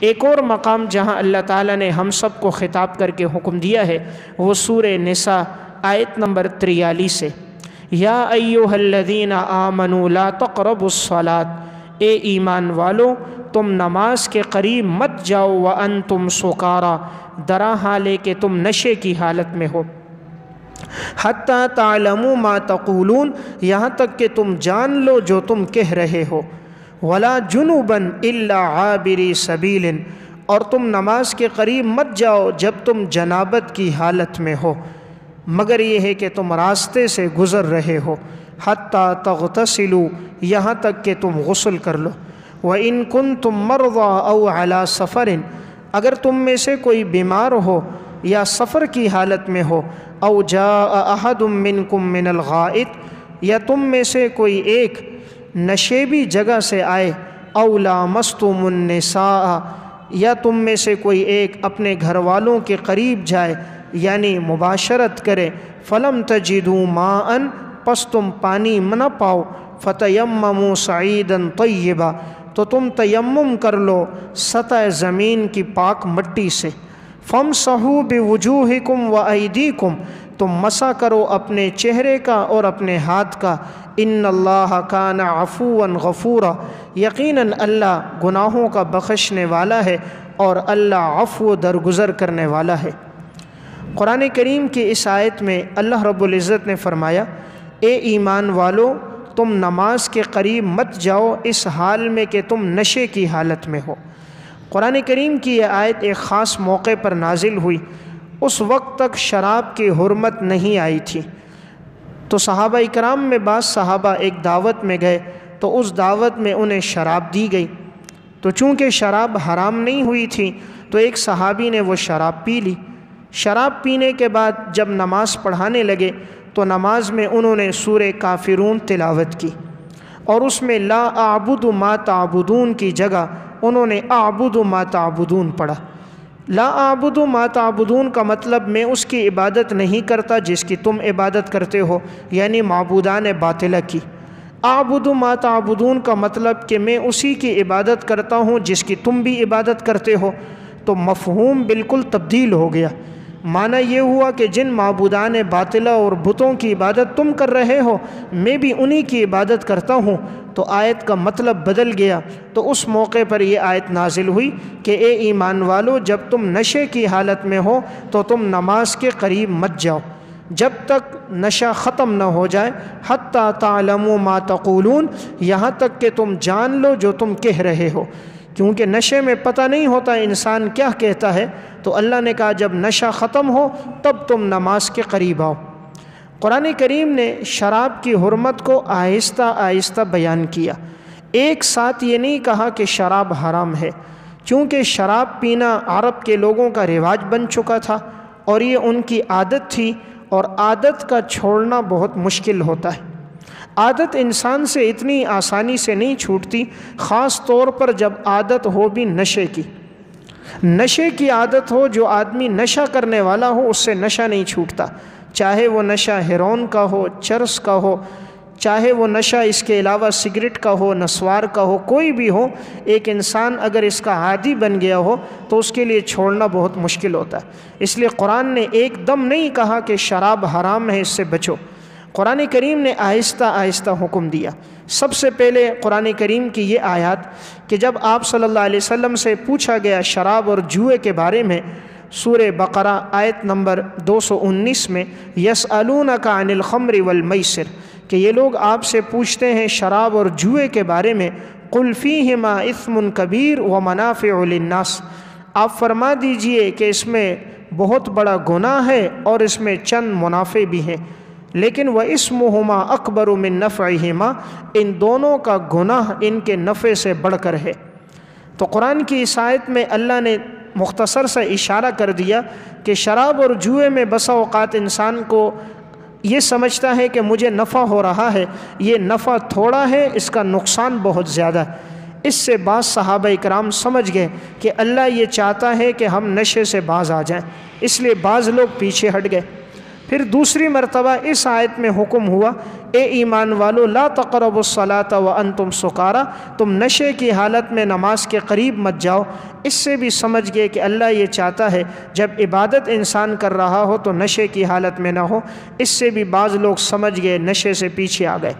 ایک اور مقام جہاں اللہ تعالیٰ نے ہم سب کو خطاب کر کے حکم دیا ہے وہ سورہ نساء آیت نمبر 43 ہے۔ یا ایھا الذین آمنوا لا تقربوا الصلاۃ، اے ایمان والو تم نماز کے قریب مت جاؤ وانتم سکارا، درا حالے کہ تم نشے کی حالت میں ہو، حتی تعلموا ما تقولون، یہاں تک کہ تم جان لو جو تم کہہ رہے ہو، ولا جنوبا الا عابری سبیل، اور تم نماز کے قریب مت جاؤ جب تم جنابت کی حالت میں ہو، مگر یہ ہے کہ تم راستے سے گزر رہے ہو، حتی تغتسلوا، یہاں تک کہ تم غسل کر لو، وَإِن كُنتُم مَّرْضَىٰ أَوْ عَلَىٰ سَفَرٍ، اگر تم میں سے کوئی بیمار ہو یا سفر کی حالت میں ہو، أَوْ جَاءَ أَحَدٌ مِّنكُم مِّنَ الْغَائِطِ، یا تم میں سے کوئی ایک نشیبی جگہ سے آئے، أَوْ لَامَسْتُمُ النِّسَاءَ، یا تم میں سے کوئی ایک اپنے گھر والوں کے قریب جائے یعنی مباشرت کرے، فَلَمْ تَجِدُوا مَاءً، پس تم پانی نہ پاؤ، فَتَيَمَّمُوا صَعِيدًا طَيِّبًا، تو تم تیمم کر لو سطح زمین کی پاک مٹی سے، فَامْسَحُوا بِوُجُوهِكُمْ وَأَيْدِيكُمْ، تم مسح کرو اپنے چہرے کا اور اپنے ہاتھ کا، ان اللہ کان عفوا غفورا، یقیناً اللہ گناہوں کا بخشنے والا ہے اور اللہ عفو درگزر کرنے والا ہے۔ قرآن کریم کی اس آیت میں اللہ رب العزت نے فرمایا، اے ایمان والو تم نماز کے قریب مت جاؤ اس حال میں کہ تم نشے کی حالت میں ہو۔ قرآن کریم کی یہ آیت ایک خاص موقع پر نازل ہوئی، اس وقت تک شراب کی حرمت نہیں آئی تھی، تو صحابہ اکرام میں بعض صحابہ ایک دعوت میں گئے تو اس دعوت میں انہیں شراب دی گئی، تو چونکہ شراب حرام نہیں ہوئی تھی تو ایک صحابی نے وہ شراب پی لی۔ شراب پینے کے بعد جب نماز پڑھانے لگے تو نماز میں انہوں نے سورہ کافرون تلاوت کی، اور اس میں لا اعبد ما تعبدون کی جگہ انہوں نے اعبد ما تعبدون پڑھا۔ لا اعبد ما تعبدون کا مطلب میں اس کی عبادت نہیں کرتا جس کی تم عبادت کرتے ہو، یعنی معبودان باطلہ کی۔ اعبد ما تعبدون کا مطلب کہ میں اسی کی عبادت کرتا ہوں جس کی تم بھی عبادت کرتے ہو، تو مفہوم بالکل تبدیل ہو گیا۔ معنی یہ ہوا کہ جن معبودان باطلہ اور بتوں کی عبادت تم کر رہے ہو میں بھی انہی کی عبادت کرتا ہوں، تو آیت کا مطلب بدل گیا۔ تو اس موقع پر یہ آیت نازل ہوئی کہ اے ایمان والو جب تم نشے کی حالت میں ہو تو تم نماز کے قریب مت جاؤ جب تک نشہ ختم نہ ہو جائے، حتی تعلموا ما تقولون، یہاں تک کہ تم جان لو جو تم کہہ رہے ہو، کیونکہ نشے میں پتہ نہیں ہوتا انسان کیا کہتا ہے، تو اللہ نے کہا جب نشہ ختم ہو تب تم نماز کے قریب آؤ۔ قرآن کریم نے شراب کی حرمت کو آہستہ آہستہ بیان کیا، ایک ساتھ یہ نہیں کہا کہ شراب حرام ہے، چونکہ شراب پینا عرب کے لوگوں کا رواج بن چکا تھا اور یہ ان کی عادت تھی، اور عادت کا چھوڑنا بہت مشکل ہوتا ہے۔ عادت انسان سے اتنی آسانی سے نہیں چھوٹتی، خاص طور پر جب عادت ہو بھی نشے کی۔ نشے کی عادت ہو، جو آدمی نشہ کرنے والا ہو اس سے نشہ نہیں چھوٹتا، چاہے وہ نشہ ہیرون کا ہو، چرس کا ہو، چاہے وہ نشہ اس کے علاوہ سگریٹ کا ہو، نسوار کا ہو، کوئی بھی ہو، ایک انسان اگر اس کا عادی بن گیا ہو تو اس کے لیے چھوڑنا بہت مشکل ہوتا ہے۔ اس لیے قرآن نے ایک دم نہیں کہا کہ شراب حرام ہے اس سے بچو، قرآن کریم نے آہستہ آہستہ حکم دیا۔ سب سے پہلے قرآن کریم کی یہ آیات کہ جب آپ صلی اللہ علیہ وسلم سے پوچھا گیا شراب اور جوئے کے بارے میں، سورہ بقرہ آیت نمبر 219 میں، یسألونک عن الخمر والمیسر، کہ یہ لوگ آپ سے پوچھتے ہیں شراب اور جوئے کے بارے میں، قل فیہما اثم کبیر ومنافع للناس، آپ فرما دیجئے کہ اس میں بہت بڑا گناہ ہے اور اس میں چند منافع بھی ہیں، لیکن وَإِسْمُهُمَا أَكْبَرُ مِن نَفْعِهِمَا، ان دونوں کا گناہ ان کے نفع سے بڑھ کر ہے۔ تو قرآن کی اس آیت میں اللہ نے مختصر سا اشارہ کر دیا کہ شراب اور جوئے میں بسا اوقات انسان کو یہ سمجھتا ہے کہ مجھے نفع ہو رہا ہے، یہ نفع تھوڑا ہے، اس کا نقصان بہت زیادہ ہے۔ اس سے بعض صحابہ اکرام سمجھ گئے کہ اللہ یہ چاہتا ہے کہ ہم نشے سے باز آ جائیں، اس لیے بعض لوگ پیچھے ہٹ گئے۔ پھر دوسری مرتبہ اس آیت میں حکم ہوا اے ایمان والو لا تقربوا الصلاۃ وانتم سکارا، تم نشے کی حالت میں نماز کے قریب مت جاؤ۔ اس سے بھی سمجھ گئے کہ اللہ یہ چاہتا ہے جب عبادت انسان کر رہا ہو تو نشے کی حالت میں نہ ہو۔ اس سے بھی بعض لوگ سمجھ گئے، نشے سے پیچھے آ گئے۔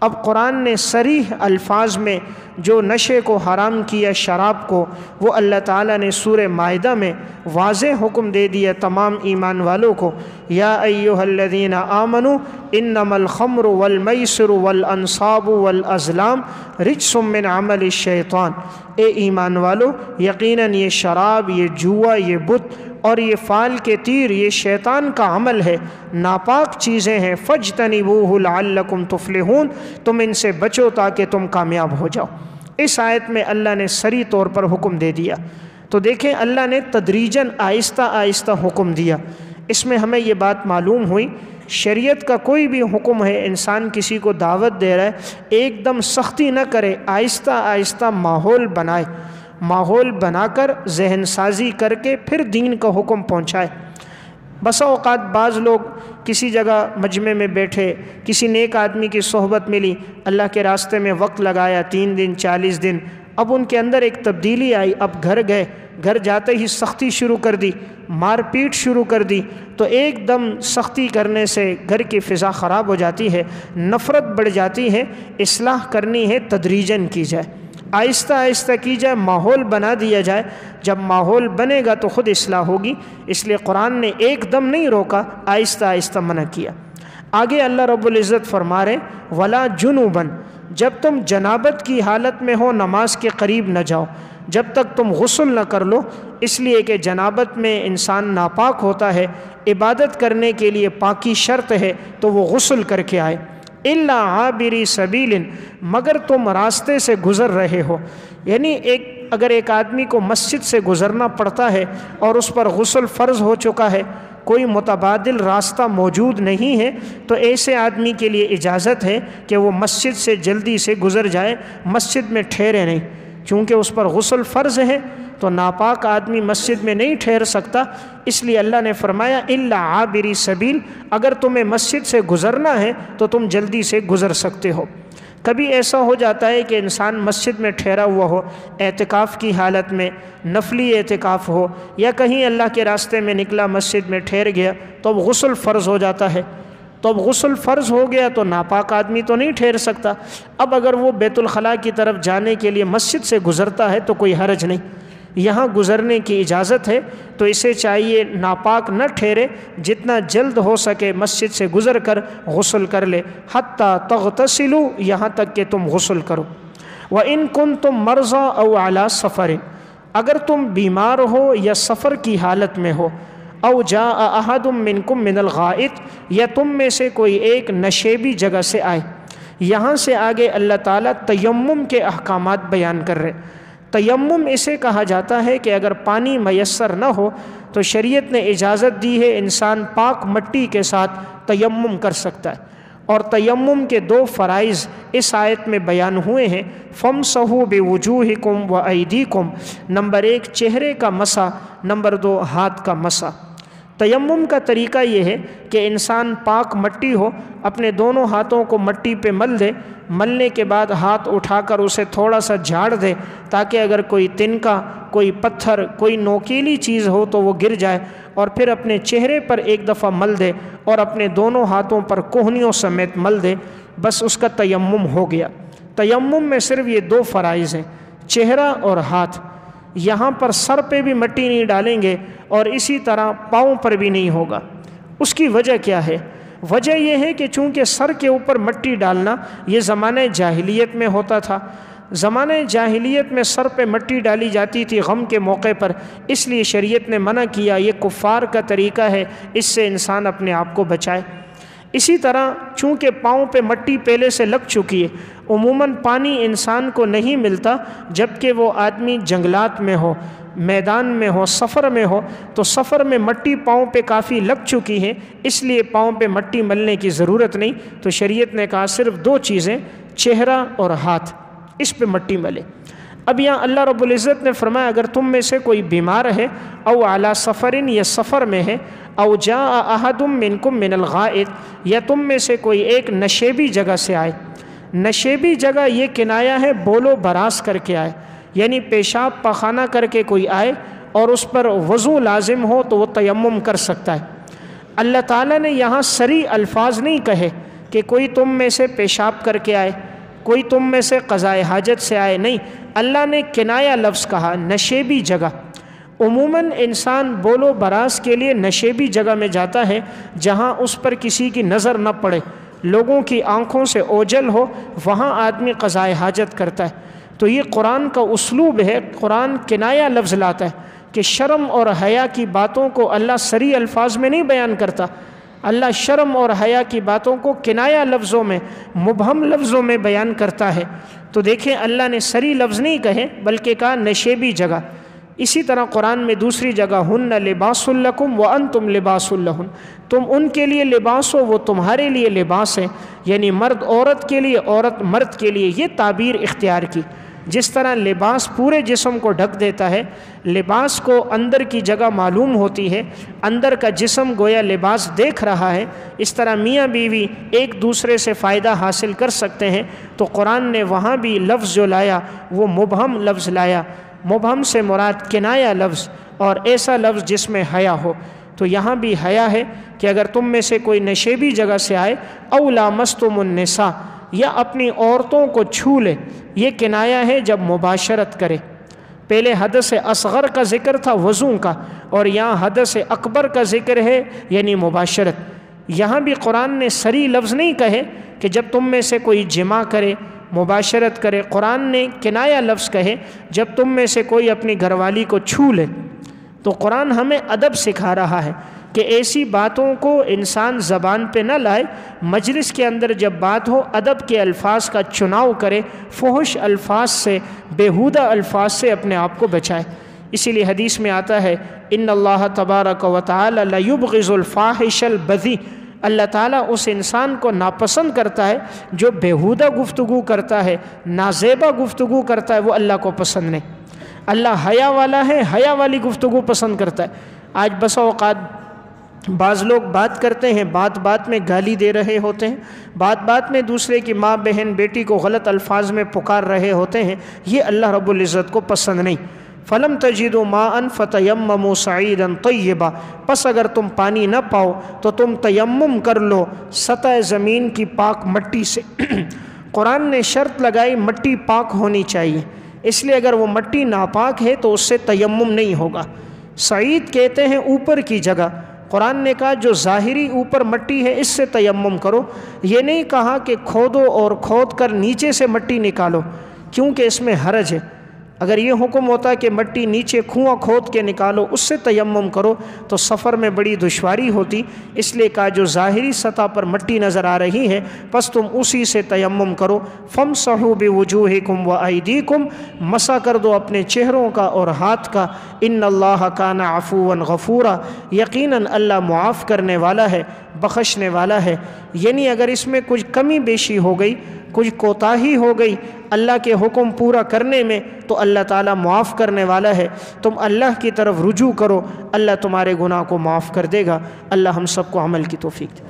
اب قرآن نے صریح الفاظ میں جو نشے کو حرام کیا، شراب کو، وہ اللہ تعالیٰ نے سورہ مائدہ میں واضح حکم دے دیا تمام ایمان والوں کو، یا ایہا الذین آمنوا انما الخمر والمیسر والانصاب والازلام رجس من عمل الشیطان۔ اے ایمان والو، یقیناً یہ شراب، یہ جوا، یہ بت اور یہ فال کے تیر یہ شیطان کا عمل ہے، ناپاک چیزیں ہیں۔ فاجتنبوہ لعلکم تفلحون، تم ان سے بچو تاکہ تم کامیاب ہو جاؤ۔ اس آیت میں اللہ نے صریح طور پر حکم دے دیا۔ تو دیکھیں اللہ نے تدریجاً آہستہ آہستہ حکم دیا۔ اس میں ہمیں یہ بات معلوم ہوئی، شریعت کا کوئی بھی حکم ہے، انسان کسی کو دعوت دے رہا ہے، ایک دم سختی نہ کرے، آہستہ آہستہ ماحول بنائے، ماحول بنا کر ذہن سازی کر کے پھر دین کا حکم پہنچائے۔ بسا اوقات بعض لوگ کسی جگہ مجمع میں بیٹھے، کسی نیک آدمی کی صحبت ملی، اللہ کے راستے میں وقت لگایا 3 دن 40 دن، اب ان کے اندر ایک تبدیلی آئی، اب گھر گئے، گھر جاتے ہی سختی شروع کر دی، مار پیٹ شروع کر دی، تو ایک دم سختی کرنے سے گھر کی فضا خراب ہو جاتی ہے، نفرت بڑھ جاتی ہے۔ اصلاح کرنی ہے، تدریجاً کی جائے، آہستہ آہستہ کی جائے، ماحول بنا دیا جائے۔ جب ماحول بنے گا تو خود اصلاح ہوگی۔ اس لیے قرآن نے ایک دم نہیں روکا، آہستہ آہستہ منع کیا۔ آگے اللہ رب العزت فرما رہے ولا جنوباً، جب تم جنابت کی حالت میں ہو نماز کے قریب نہ جاؤ، جب تک تم غسل نہ کر لو، اس لیے کہ جنابت میں انسان ناپاک ہوتا ہے، عبادت کرنے کے لیے پاکی شرط ہے تو وہ غسل کر کے آئے۔ الا عابری سبیل، مگر تم راستے سے گزر رہے ہو، یعنی اگر ایک آدمی کو مسجد سے گزرنا پڑتا ہے اور اس پر غسل فرض ہو چکا ہے، کوئی متبادل راستہ موجود نہیں ہے، تو ایسے آدمی کے لیے اجازت ہے کہ وہ مسجد سے جلدی سے گزر جائے، مسجد میں ٹھہرے نہیں، چونکہ اس پر غسل فرض ہے تو ناپاک آدمی مسجد میں نہیں ٹھہر سکتا۔ اس لیے اللہ نے فرمایا الا عابری سبیل، اگر تمہیں مسجد سے گزرنا ہے تو تم جلدی سے گزر سکتے ہو۔ کبھی ایسا ہو جاتا ہے کہ انسان مسجد میں ٹھہرا ہوا ہو، اعتکاف کی حالت میں، نفلی اعتکاف ہو، یا کہیں اللہ کے راستے میں نکلا، مسجد میں ٹھہر گیا، تو اب غسل فرض ہو جاتا ہے۔ تو اب غسل فرض ہو گیا تو ناپاک آدمی تو نہیں ٹھہر سکتا۔ اب اگر وہ بیت الخلاء کی طرف جانے کے لیے مسجد سے گزرتا ہے تو کوئی حرج نہیں، یہاں گزرنے کی اجازت ہے، تو اسے چاہیے ناپاک نہ ٹھہرے، جتنا جلد ہو سکے مسجد سے گزر کر غسل کر لے، حتیٰ تغتسلوا، یہاں تک کہ تم غسل کرو۔ وَإِن كُنتُم مَرْضَىٰ أَوْ عَلَىٰ سَفَرٍ، اگر تم بیمار ہو یا سفر کی حالت میں ہو، او جاء احد منکم من الغائط، یا تم میں سے کوئی ایک نشیبی جگہ سے آئے۔ یہاں سے آگے اللہ تعالیٰ تیمم کے احکامات بیان کر رہے۔ تیمم اسے کہا جاتا ہے کہ اگر پانی میسر نہ ہو تو شریعت نے اجازت دی ہے انسان پاک مٹی کے ساتھ تیمم کر سکتا ہے، اور تیمم کے 2 فرائض اس آیت میں بیان ہوئے ہیں، فَامْسَحُوا بِوُجُوهِكُمْ وَأَيْدِيكُمْ، نمبر 1 چہرے کا مسح، نمبر 2 ہاتھ کا مسح۔ تیمم کا طریقہ یہ ہے کہ انسان پاک مٹی ہو، اپنے دونوں ہاتھوں کو مٹی پہ مل دے، ملنے کے بعد ہاتھ اٹھا کر اسے تھوڑا سا جھاڑ دے تاکہ اگر کوئی تنکا، کوئی پتھر، کوئی نوکیلی چیز ہو تو وہ گر جائے، اور پھر اپنے چہرے پر ایک دفعہ مل دے اور اپنے دونوں ہاتھوں پر کوہنیوں سمیت مل دے، بس اس کا تیمم ہو گیا۔ تیمم میں صرف یہ 2 فرائض ہیں، چہرہ اور ہاتھ۔ یہاں پر سر پہ بھی مٹی نہیں ڈالیں گے اور اسی طرح پاؤں پر بھی نہیں ہوگا۔ اس کی وجہ کیا ہے؟ وجہ یہ ہے کہ چونکہ سر کے اوپر مٹی ڈالنا یہ زمانہ جاہلیت میں ہوتا تھا، زمانہ جاہلیت میں سر پہ مٹی ڈالی جاتی تھی غم کے موقع پر، اس لیے شریعت نے منع کیا، یہ کفار کا طریقہ ہے، اس سے انسان اپنے آپ کو بچائے۔ اسی طرح چونکہ پاؤں پہ مٹی پہلے سے لگ چکی ہے، عموماً پانی انسان کو نہیں ملتا جبکہ وہ آدمی جنگلات میں ہو، میدان میں ہو، سفر میں ہو، تو سفر میں مٹی پاؤں پہ کافی لگ چکی ہے، اس لیے پاؤں پہ مٹی ملنے کی ضرورت نہیں، تو شریعت نے کہا صرف 2 چیزیں، چہرہ اور ہاتھ، اس پہ مٹی ملے۔ اب یہاں اللہ رب العزت نے فرمایا اگر تم میں سے کوئی بیمار ہے او علی سفرن یا سفر میں ہے او جاء احد منکم من الغائط یا تم میں سے کوئی ایک نشیبی جگہ سے آئے. نشیبی جگہ یہ کنایا ہے بولو براس کر کے آئے، یعنی پیشاب پخانہ کر کے کوئی آئے اور اس پر وضو لازم ہو تو وہ تیمم کر سکتا ہے. اللہ تعالیٰ نے یہاں صریح الفاظ نہیں کہے کہ کوئی تم میں سے پیشاب کر کے آئے، کوئی تم میں سے قضائے حاجت سے آئے، نہیں، اللہ نے کنایا لفظ کہا، نشیبی جگہ. عموماً انسان بولو براس کے لیے نشیبی جگہ میں جاتا ہے جہاں اس پر کسی کی نظر نہ پڑے، لوگوں کی آنکھوں سے اوجھل ہو، وہاں آدمی قضائے حاجت کرتا ہے. تو یہ قرآن کا اسلوب ہے، قرآن کنایا لفظ لاتا ہے کہ شرم اور حیا کی باتوں کو اللہ صریح الفاظ میں نہیں بیان کرتا، اللہ شرم اور حیا کی باتوں کو کنایا لفظوں میں، مبہم لفظوں میں بیان کرتا ہے. تو دیکھیں اللہ نے صریح لفظ نہیں کہے بلکہ کہا نشیبی جگہ. اسی طرح قرآن میں دوسری جگہ ہن لباس لکم وانتم لباس لہن، تم ان کے لیے لباس ہو وہ تمہارے لیے لباس ہیں، یعنی مرد عورت کے لیے عورت مرد کے لیے. یہ تعبیر اختیار کی. جس طرح لباس پورے جسم کو ڈھک دیتا ہے، لباس کو اندر کی جگہ معلوم ہوتی ہے، اندر کا جسم گویا لباس دیکھ رہا ہے، اس طرح میاں بیوی ایک دوسرے سے فائدہ حاصل کر سکتے ہیں. تو قرآن نے وہاں بھی لفظ جو لایا وہ مبہم لفظ لایا. مبہم سے مراد کنایا لفظ اور ایسا لفظ جس میں حیا ہو. تو یہاں بھی حیا ہے کہ اگر تم میں سے کوئی نشیبی جگہ سے آئے او لامستم النساء یا اپنی عورتوں کو چھو لے، یہ کنایا ہے جب مباشرت کرے. پہلے حدث اصغر کا ذکر تھا وضو کا، اور یہاں حدث اکبر کا ذکر ہے یعنی مباشرت. یہاں بھی قرآن نے صریح لفظ نہیں کہے کہ جب تم میں سے کوئی جماع کرے، مباشرت کرے. قرآن نے کنایا لفظ کہے جب تم میں سے کوئی اپنی گھر والی کو چھو لے. تو قرآن ہمیں ادب سکھا رہا ہے کہ ایسی باتوں کو انسان زبان پہ نہ لائے، مجلس کے اندر جب بات ہو ادب کے الفاظ کا چناؤ کرے، فحش الفاظ سے، بیہودہ الفاظ سے اپنے آپ کو بچائے. اسی لیے حدیث میں آتا ہے ان اللہ تبارک و تعالی لیبغض الفاحش البذی، اللہ تعالیٰ اس انسان کو ناپسند کرتا ہے جو بیہودہ گفتگو کرتا ہے، نازیبہ گفتگو کرتا ہے، وہ اللہ کو پسند نہیں. اللہ حیا والا ہے، حیا والی گفتگو پسند کرتا ہے. آج بسا اوقات بعض لوگ بات کرتے ہیں، بات بات میں گالی دے رہے ہوتے ہیں، بات بات میں دوسرے کی ماں بہن بیٹی کو غلط الفاظ میں پکار رہے ہوتے ہیں. یہ اللہ رب العزت کو پسند نہیں. فَلَمْ تَجِدُوا مَاءً فَتَيَمَّمُوا صَعِيدًا طَيِّبًا، پس اگر تم پانی نہ پاؤ تو تم تیمم کر لو سطح زمین کی پاک مٹی سے. قرآن نے شرط لگائی مٹی پاک ہونی چاہیے، اس لیے اگر وہ مٹی ناپاک ہے تو اس سے تیمم نہیں ہوگا. صعید کہتے ہیں اوپر کی جگہ. قرآن نے کہا جو ظاہری اوپر مٹی ہے اس سے تیمم کرو. یہ نہیں کہا کہ کھودو اور کھود کر نیچے سے مٹی نکالو، کیونکہ اس میں حرج ہے. اگر یہ حکم ہوتا کہ مٹی نیچے کنواں کھود کے نکالو اس سے تیمم کرو تو سفر میں بڑی دشواری ہوتی. اس لیے کہا جو ظاہری سطح پر مٹی نظر آ رہی ہے پس تم اسی سے تیمم کرو. فَامْسَحُوا بِوُجُوهِكُمْ وَأَيْدِيكُمْ، مسح کر دو اپنے چہروں کا اور ہاتھ کا. ان اللہ کان عفوا غفورا، یقیناً اللہ معاف کرنے والا ہے، بخشنے والا ہے. یعنی اگر اس میں کچھ کمی بیشی ہو گئی، کچھ کوتاہی ہو گئی اللہ کے حکم پورا کرنے میں تو اللہ تعالیٰ معاف کرنے والا ہے. تم اللہ کی طرف رجوع کرو، اللہ تمہارے گناہ کو معاف کر دے گا. اللہ ہم سب کو عمل کی توفیق دے.